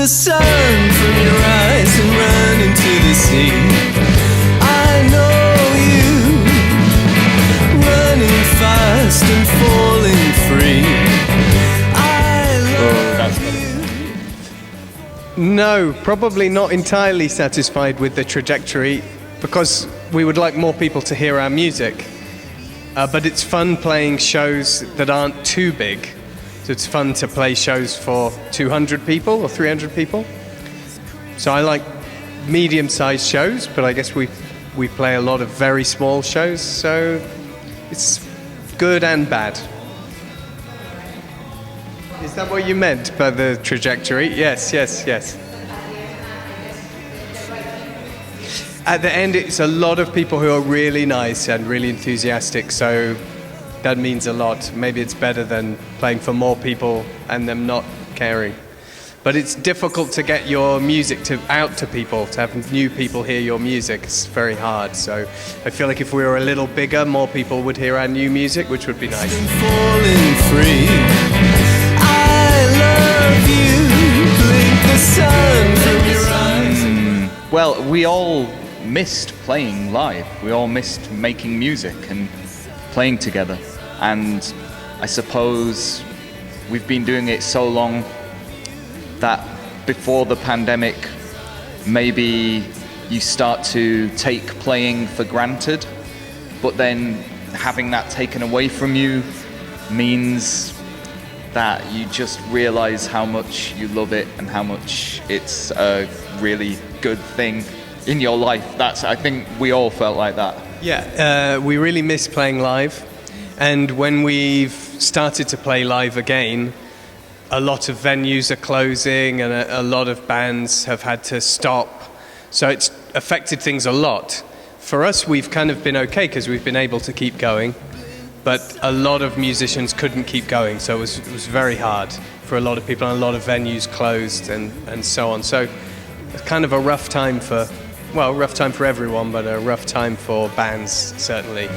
the sun from your eyes and run into the sea. I know you, running fast and falling free. I love you. No, probably not entirely satisfied with the trajectory, because we would like more people to hear our music. But it's fun playing shows that aren't too big. So it's fun to play shows for 200 people or 300 people. So I like medium-sized shows, but I guess we play a lot of very small shows, so it's good and bad. Is that what you meant by the trajectory? Yes, yes, yes. At the end, it's a lot of people who are really nice and really enthusiastic, so that means a lot. Maybe it's better than playing for more people and them not caring. But it's difficult to get your music out to people, to have new people hear your music. It's very hard. So I feel like if we were a little bigger, more people would hear our new music, which would be nice. Falling free. I love you. Blink the sun from your eyes. Well, we all missed playing live. We all missed making music and playing together. And I suppose we've been doing it so long that before the pandemic, maybe you start to take playing for granted, but then having that taken away from you means that you just realize how much you love it and how much it's a really good thing in your life. I think we all felt like that. Yeah, we really miss playing live. And when we've started to play live again, a lot of venues are closing and a lot of bands have had to stop. So it's affected things a lot. For us, we've kind of been okay because we've been able to keep going. But a lot of musicians couldn't keep going, so it was very hard for a lot of people, and a lot of venues closed and so on. So it's kind of a rough time for, well, rough time for everyone, but a rough time for bands, certainly.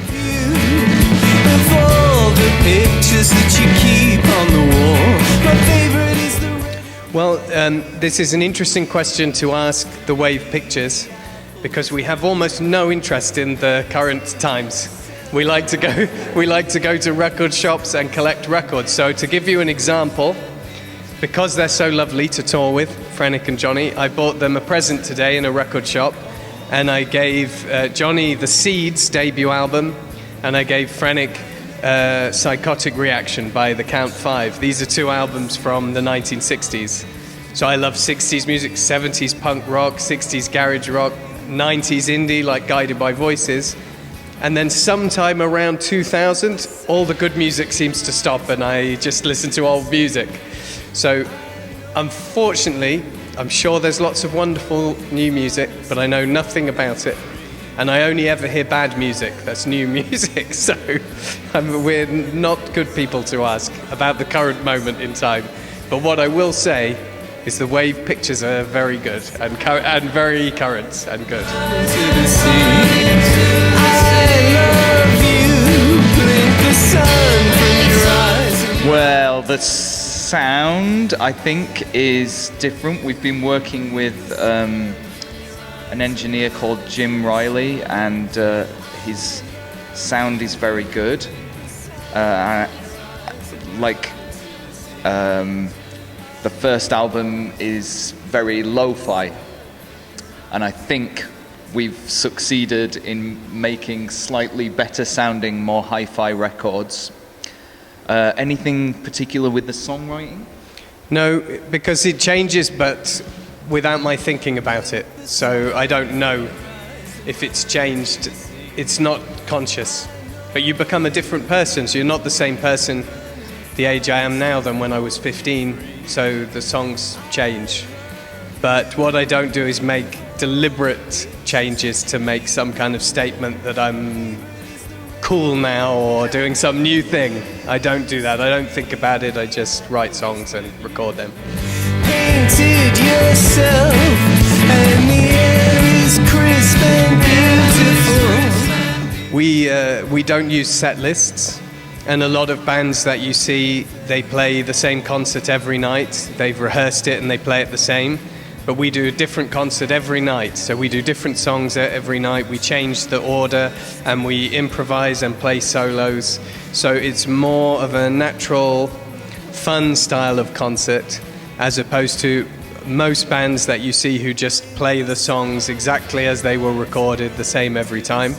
Well, this is an interesting question to ask the Wave Pictures, because we have almost no interest in the current times. We like to go to record shops and collect records. So to give you an example, because they're so lovely to tour with, Frenético and Johnny, I bought them a present today in a record shop, and I gave Johnny the Seeds debut album, and I gave Frenético Psychotic Reaction by the Count 5. These are two albums from the 1960s. So I love 60s music, 70s punk rock, 60s garage rock, 90s indie like Guided by Voices. And then sometime around 2000, all the good music seems to stop and I just listen to old music. So unfortunately, I'm sure there's lots of wonderful new music, but I know nothing about it. And I only ever hear bad music, that's new music, so we're not good people to ask about the current moment in time. But what I will say is the Wave Pictures are very good and very current and good. Well, the sound, I think, is different. We've been working with an engineer called Jim Riley, and his sound is very good. The first album is very lo-fi, and I think we've succeeded in making slightly better sounding, more hi-fi records. Anything particular with the songwriting? No, because it changes, but without my thinking about it. So I don't know if it's changed. It's not conscious. But you become a different person, so you're not the same person the age I am now than when I was 15, so the songs change. But what I don't do is make deliberate changes to make some kind of statement that I'm cool now or doing some new thing. I don't do that. I don't think about it. I just write songs and record them. Painted yourself, and the air is crisp and beautiful. We don't use set lists. And a lot of bands that you see, they play the same concert every night. They've rehearsed it and they play it the same. But we do a different concert every night. So we do different songs every night. We change the order and we improvise and play solos. So it's more of a natural, fun style of concert as opposed to most bands that you see who just play the songs exactly as they were recorded, the same every time.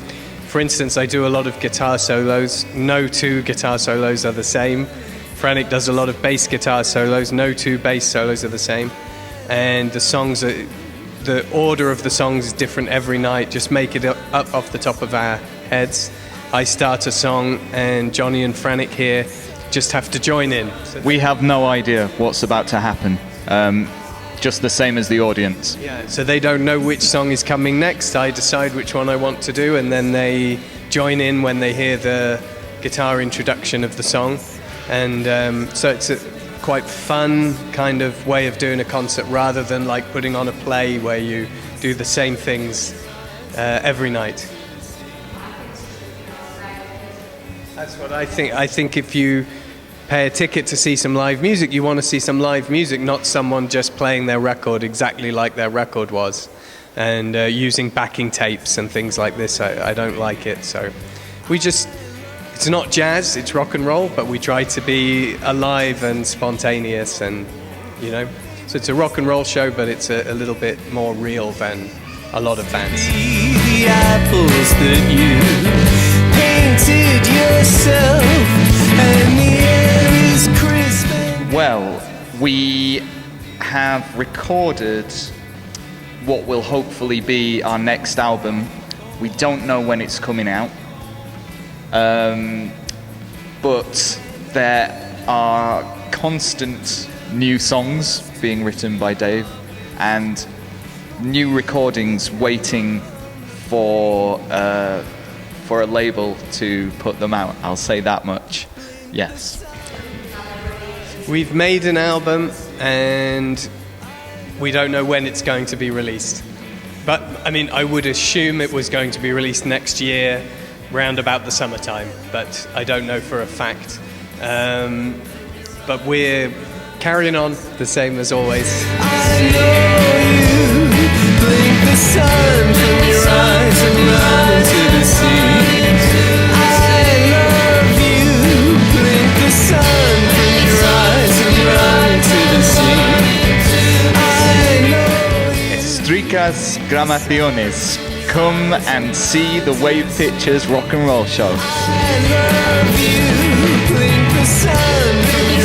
For instance, I do a lot of guitar solos. No two guitar solos are the same. Frenético does a lot of bass guitar solos. No two bass solos are the same. And the order of the songs is different every night. Just make it up off the top of our heads. I start a song and Johnny and Frenético here just have to join in. We have no idea what's about to happen. Just the same as the audience. Yeah, so they don't know which song is coming next. I decide which one I want to do, and then they join in when they hear the guitar introduction of the song. And so it's a quite fun kind of way of doing a concert rather than like putting on a play where you do the same things every night. That's what I think. I think if you pay a ticket to see some live music, you want to see some live music, not someone just playing their record exactly like their record was and using backing tapes and things like this. I don't like it. So it's not jazz, it's rock and roll, but we try to be alive and spontaneous and, you know, so it's a rock and roll show, but it's a little bit more real than a lot of bands. The apples that you painted yourself, and the air is crisp. Well, we have recorded what will hopefully be our next album. We don't know when it's coming out, but there are constant new songs being written by Dave and new recordings waiting for a label to put them out. I'll say that much. Yes. We've made an album and we don't know when it's going to be released. But, I mean, I would assume it was going to be released next year, round about the summertime, but I don't know for a fact. But we're carrying on the same as always. I know you blink the sun from your eyes and run into the sea. I love you, blink the sun from your eyes and run into the sea. I know you. Estricas Gramaciones. Come and see the Wave Pictures rock and roll show. I love you, blink the sun from